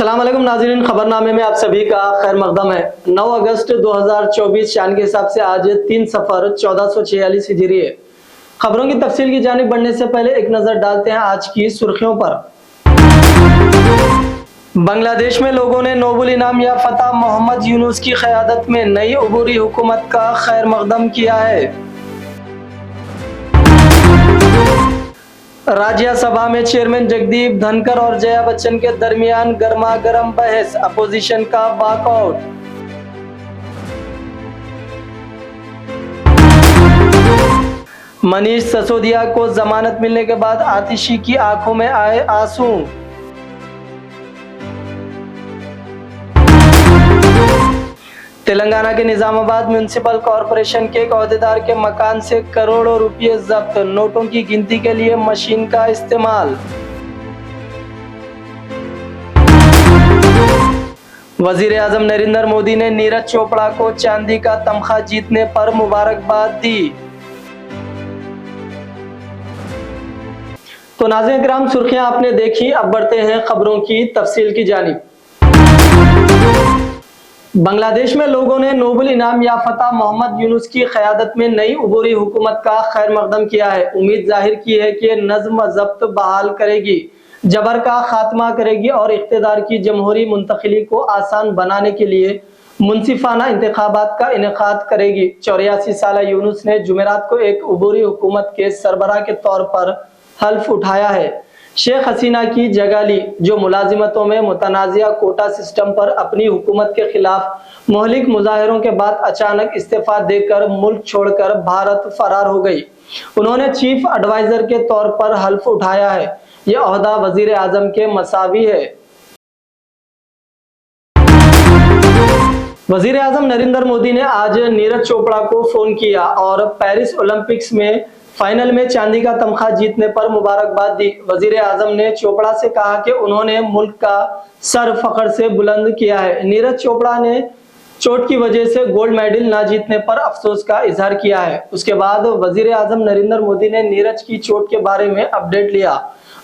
अस्सलाम वालेकुम नाज़रीन, खबरनामे में आप सभी का खैर मकदम है। 9 अगस्त 2024 शान के हिसाब से आज 3 सफर 1446 हिजरी है। खबरों की तफसील की जानिब बढ़ने से पहले एक नजर डालते हैं आज की सुर्खियों पर। बांग्लादेश में लोगों ने नोबेल इनाम याफ्ता मोहम्मद यूनुस की क़यादत में नई अबूरी हुकूमत का खैर मकदम किया है। राज्यसभा में चेयरमैन जगदीप धनकर और जया बच्चन के दरमियान गर्मा गर्म बहस, अपोजिशन का वॉकआउट। मनीष सिसोदिया को जमानत मिलने के बाद आतिशी की आंखों में आए आंसू। तेलंगाना के निजामाबाद म्युनिसिपल कॉरपोरेशन के एक अहदेदार के मकान से करोड़ों रुपए जब्त, नोटों की गिनती के लिए मशीन का इस्तेमाल। वजीर आजम नरेंद्र मोदी ने नीरज चोपड़ा को चांदी का तमगा जीतने पर मुबारकबाद दी। तो नाज़रीन किराम, सुर्खियां आपने देखी, अब बढ़ते हैं खबरों की तफसील की जानिब। बांग्लादेश में लोगों ने नोबेल इनाम याफ्ता मोहम्मद यूनुस की क़यादत में नई अबूरी हुकूमत का खैर मकदम किया है। उम्मीद जाहिर की है कि नज़्म ज़ब्त बहाल करेगी, जबर का खात्मा करेगी और इख्तिदार की जमहूरी मुंतकिली को आसान बनाने के लिए मुनसिफाना इंतखाबात का इनेकाद करेगी। 84 साला यूनुस ने जुमेरात को एक अबूरी हुकूमत के सरबराह के तौर पर हल्फ उठाया है। शेख हसीना की जगह ली, जो मुलाजिमतों में मुतनाज़िया कोटा सिस्टम पर अपनी हुकूमत के खिलाफ मुहलिक मुजाहिरों के बाद अचानक इस्तीफा देकर मुल्क छोड़कर भारत फरार हो गई। उन्होंने चीफ एडवाइजर के तौर पर हल्फ उठाया है। यह ओहदा वजीर आजम के मसावी है। वजीर आजम नरेंद्र मोदी ने आज नीरज चोपड़ा को फोन किया और पेरिस ओलंपिक्स में फाइनल में चांदी का तमगा जीतने पर मुबारकबाद दी। वजीर आजम ने चोपड़ा से कहा कि उन्होंने मुल्क का सर फख्र से बुलंद किया है। नीरज चोपड़ा ने चोट की वजह से गोल्ड मेडल ना जीतने पर अफसोस का इजहार किया है। उसके बाद वजीर आजम नरेंद्र मोदी ने नीरज की चोट के बारे में अपडेट लिया।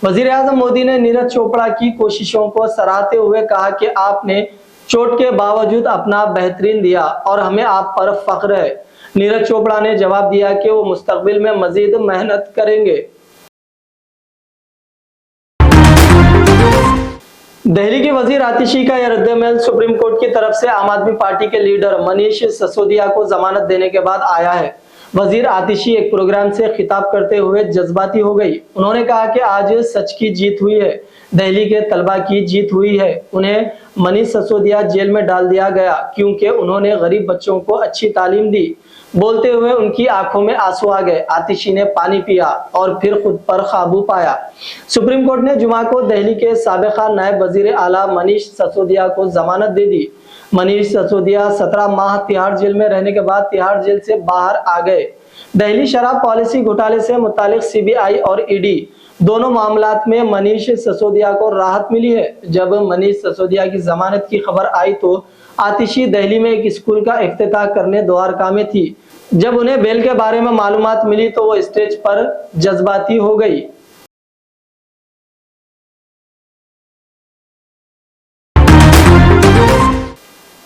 वजीर आजम मोदी ने नीरज चोपड़ा की कोशिशों को सराहते हुए कहा कि आपने चोट के बावजूद अपना बेहतरीन दिया और हमें आप पर फख्र है। नीरज चोपड़ा ने जवाब दिया कि वो मुस्तकबिल में मजीद मेहनत करेंगे। दिल्ली की वजीर आतिशी का यह रद्द-ए-अमल सुप्रीम कोर्ट की तरफ से आम आदमी पार्टी के लीडर मनीष सिसोदिया को जमानत देने के बाद आया है। वजीर आतिशी एक प्रोग्राम से खिताब करते हुए जज्बाती हो गई। उन्होंने कहा कि आज सच की जीत हुई है, दिल्ली के तलबा की जीत हुई है। उन्हें मनीष सिसोदिया जेल में डाल दिया गया क्योंकि उन्होंने गरीब बच्चों को अच्छी तालीम दी। बोलते हुए उनकी आंखों में आंसू आ गए। आतिशी ने पानी पिया और फिर खुद पर काबू पाया। सुप्रीम कोर्ट ने जुमा को दिल्ली के साबिका नायब वजीर आला मनीष सिसोदिया को जमानत दे दी। मनीष सिसोदिया 17 माह तिहाड़ जेल में रहने के बाद तिहाड़ जेल से बाहर आ गए। दिल्ली शराब पॉलिसी घोटाले से मुतालिक सीबीआई और ईडी दोनों मामलात में मनीष सिसोदिया को राहत मिली है। जब मनीष सिसोदिया की जमानत की खबर आई तो आतिशी दिल्ली में एक स्कूल का इफ्तिताह करने द्वारका में थी। जब उन्हें बेल के बारे में मालूमात मिली तो वो स्टेज पर जज्बाती हो गई।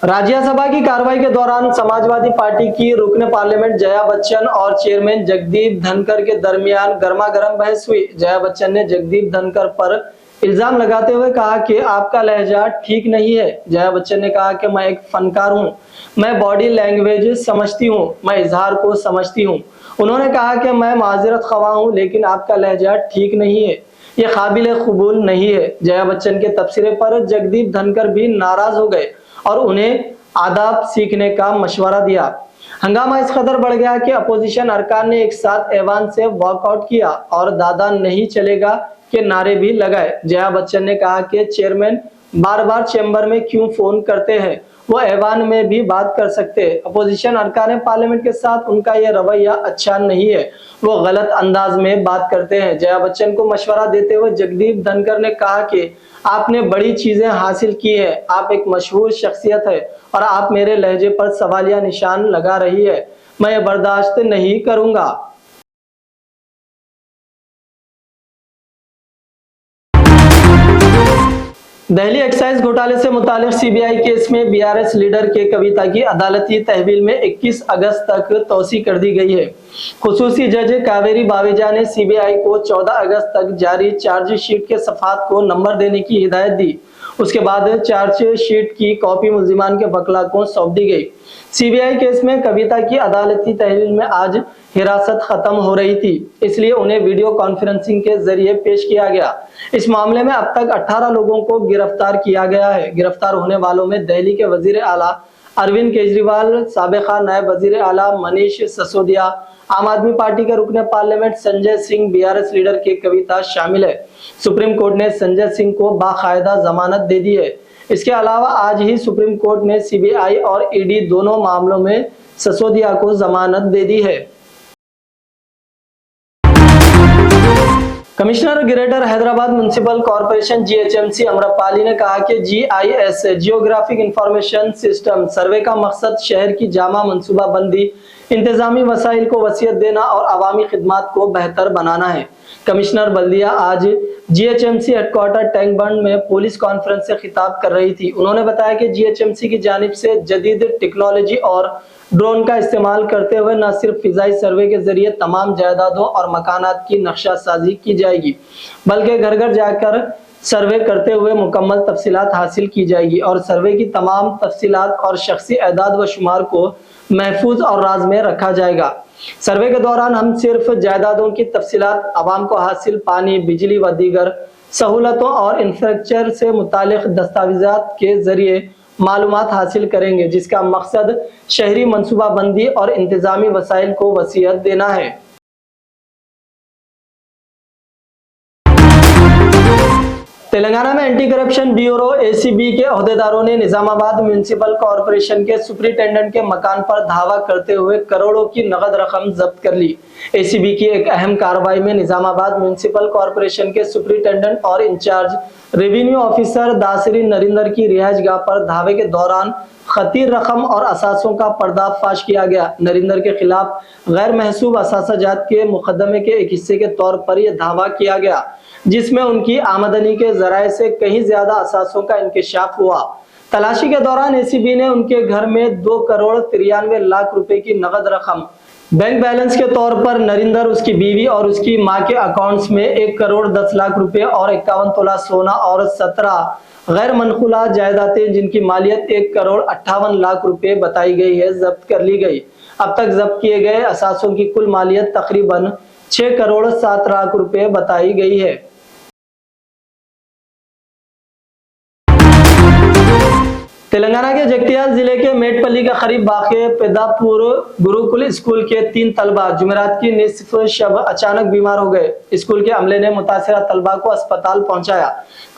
राज्यसभा की कार्रवाई के दौरान समाजवादी पार्टी की रुकने पार्लियामेंट जया बच्चन और चेयरमैन जगदीप धनकर के दरमियान गर्मागर्म बहस हुई। जया बच्चन ने जगदीप धनकर पर इल्जाम लगाते हुए कहा कि आपका लहजा ठीक नहीं है। जया बच्चन ने कहा कि मैं एक फनकार हूं, मैं बॉडी लैंग्वेज समझती हूं, मैं इजहार को समझती हूं। उन्होंने कहा कि मैं माजरत ख्वाह हूं लेकिन आपका लहजा ठीक नहीं है, यह काबिल कबूल नहीं है। जया बच्चन के तबसरे पर जगदीप धनकर भी नाराज हो गए और उन्हें आदाब सीखने का मशवरा दिया। हंगामा इस कदर बढ़ गया कि अपोजिशन अरकान ने एक साथ ऐवान से वॉकआउट किया और दादा नहीं चलेगा के नारे भी लगाए। जया बच्चन ने कहा कि चेयरमैन बार बार चैम्बर में क्यों फोन करते हैं, वो ऐवान में भी बात कर सकते हैं। अपोजिशन अरकान पार्लियामेंट के साथ उनका यह रवैया अच्छा नहीं है, वो गलत अंदाज में बात करते हैं। जया बच्चन को मशवरा देते हुए जगदीप धनकर ने कहा कि आपने बड़ी चीजें हासिल की है, आप एक मशहूर शख्सियत है और आप मेरे लहजे पर सवालिया निशान लगा रही है, मैं ये बर्दाश्त नहीं करूंगा। दिल्ली एक्साइज घोटाले से मुतालिक सीबीआई केस में बीआरएस लीडर के कविता की अदालती तहवील में 21 अगस्त तक तौसी कर दी गई है। खुसूसी जज कावेरी बावेजा ने सीबीआई को 14 अगस्त तक जारी चार्जशीट के सफ़ात को नंबर देने की हिदायत दी। उसके बाद चार्जशीट की कॉपी मुल्जिमान के वकला को सौंप दी गई। सीबीआई केस में कविता की अदालती तहवील में आज हिरासत खत्म हो रही थी, इसलिए उन्हें वीडियो कॉन्फ्रेंसिंग के जरिए पेश किया गया। इस मामले में अब तक 18 लोगों को गिरफ्तार किया गया है। गिरफ्तार होने वालों में दिल्ली के वजीर आला अरविंद केजरीवाल, साबिका नायब वजीर आला मनीष सिसोदिया, आम आदमी पार्टी के रुकने parliament Sanjay Singh, BRS leader के कविता शामिल है। सुप्रीम कोर्ट ने संजय सिंह को बाकायदा जमानत दे दी है। इसके अलावा आज ही सुप्रीम कोर्ट ने सीबीआई और ईडी दोनों मामलों में सिसोदिया को जमानत दे दी है। Commissioner greater Hyderabad municipal corporation GHMC Amrapali ने कहा कि जीआईएस जियोग्राफिक इंफॉर्मेशन सिस्टम सर्वे का मकसद शहर की जामा मंसूबाबंदी, इंतजामी वसाइल को वसीयत देना और अवामी खिदमात को बेहतर बनाना है। कमिश्नर बल्दिया आज जीएचएमसी हेडक्वार्टर टैंक बंड में पुलिस कॉन्फ्रेंस से खिताब कर रही थी। उन्होंने बताया कि जीएचएमसी की जानिब से जदीद टेक्नोलॉजी और ड्रोन का इस्तेमाल करते हुए न सिर्फ फिजाई सर्वे के जरिए तमाम जायदादों और मकानात की नक्शा साजी की जाएगी, बल्कि घर घर जाकर सर्वे करते हुए मुकम्मल तफसीलात हासिल की जाएगी और सर्वे की तमाम तफसीलात और शख्सी एदाद व शुमार को महफूज और राज में रखा जाएगा। सर्वे के दौरान हम सिर्फ जायदादों की तफसीलात, आवाम को हासिल पानी, बिजली व दीगर सहूलतों और इंफ्रास्ट्रक्चर से मुतालिक दस्तावेजात के जरिए मालूमात हासिल करेंगे, जिसका मकसद शहरी मंसूबाबंदी और इंतजामी वसाइल को वसीयत देना है। तेलंगाना में एंटी करप्शन ब्यूरो एसीबी के अहदेदारों ने निजामाबाद म्युनिसिपल कॉरपोरेशन के सुपरिटेंडेंट के मकान पर धावा करते हुए करोड़ों की नगद रकम जब्त कर ली। एसीबी की एक अहम कार्रवाई में निजामाबाद म्युनिसिपल कॉरपोरेशन के सुपरिटेंडेंट और incharge revenue officer Dasari Narinder की रिहाइशगाह पर धावे के दौरान खतीर रकम और असासों का पर्दाफाश किया गया। नरिंदर के खिलाफ गैर महसूब असासाजात के मुकदमे के एक हिस्से के तौर पर यह धावा किया गया, जिसमें उनकी आमदनी के जराये से कहीं ज्यादा असासों का इंकशाफ हुआ। तलाशी के दौरान एसीबी ने उनके घर में 2 करोड़ 93 लाख रुपए की नगद रकम बैंक बैलेंस के तौर पर नरिंदर, उसकी बीवी और उसकी मां के अकाउंट्स में 1 करोड़ 10 लाख रुपए और 51 तोला सोना और 17 गैर मनकुला जायदादें जिनकी मालियत 1 करोड़ 58 लाख रुपए बताई गई है, जब्त कर ली गई। अब तक जब्त किए गए असासों की कुल मालियत तकरीबन 6 करोड़ 7 लाख रुपए बताई गई है। तेलंगाना के जगतियाल जिले के मेटपल्ली के करीब वाक़े पेदापुर गुरुकुल स्कूल के 3 तलबा जुमेरात की निसफ शब अचानक बीमार हो गए। स्कूल के अमले ने मुतासिरा तलबा को अस्पताल पहुंचाया,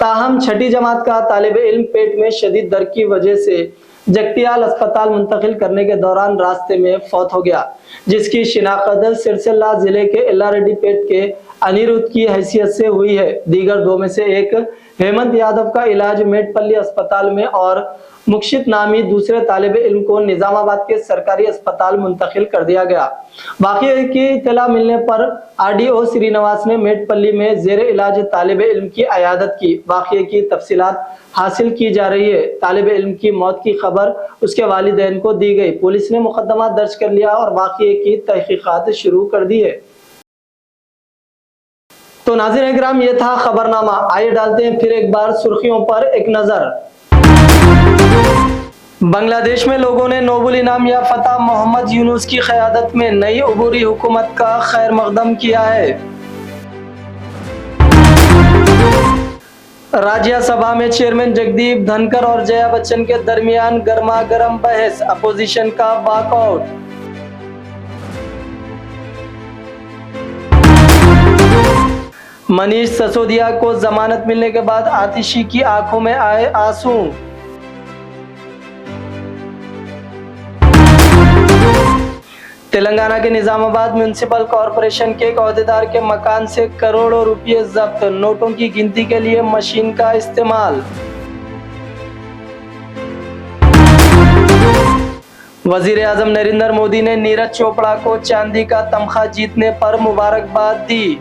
ताहम छठी जमात का तालिब इल्म पेट में शदीद दर्द की वजह से जगतियाल अस्पताल मुंतकिल करने के दौरान रास्ते में फौत हो गया, जिसकी शिनाख्त सिरसिल्ला जिले के इल्लारेड्डी पेट के अनिरुद्ध की हैसियत से हुई है। दीगर 2 में से एक हेमंत यादव का इलाज मेटपल्ली अस्पताल में और मुक्षित नामी दूसरे तालिब इल्म को निजामाबाद के सरकारी अस्पताल मुंतकिल कर दिया गया। वाक़े की इत्तला मिलने पर आरडीओ श्रीनिवास ने मेटपल्ली में जेर इलाज तालिब इल्म की अयादत की। वाक़े की तफसीलात हासिल की जा रही है। तालिब इल्म की मौत की खबर उसके वालिदैन को दी गई। पुलिस ने मुकदमा दर्ज कर लिया और वाक़े की तहकीकात शुरू कर दी है। तो नाज़रीन इकराम, ये था खबरनामा। आइए डालते हैं फिर एक बार सुर्खियों पर एक नजर। बांग्लादेश में लोगों ने नोबेल इनाम याफ्ता मोहम्मद यूनुस की क़यादत में नई अबूरी हुकूमत का खैर मकदम किया है। राज्यसभा में चेयरमैन जगदीप धनकर और जया बच्चन के दरमियान गर्मा गर्म बहस, अपोजिशन का वॉकआउट। मनीष सिसोदिया को जमानत मिलने के बाद आतिशी की आंखों में आए आंसू। तेलंगाना के निजामाबाद म्युनिसिपल कॉरपोरेशन के एक अहदेदार के मकान से करोड़ों रुपए जब्त, नोटों की गिनती के लिए मशीन का इस्तेमाल। वजीर आजम नरेंद्र मोदी ने नीरज चोपड़ा को चांदी का तमगा जीतने पर मुबारकबाद दी।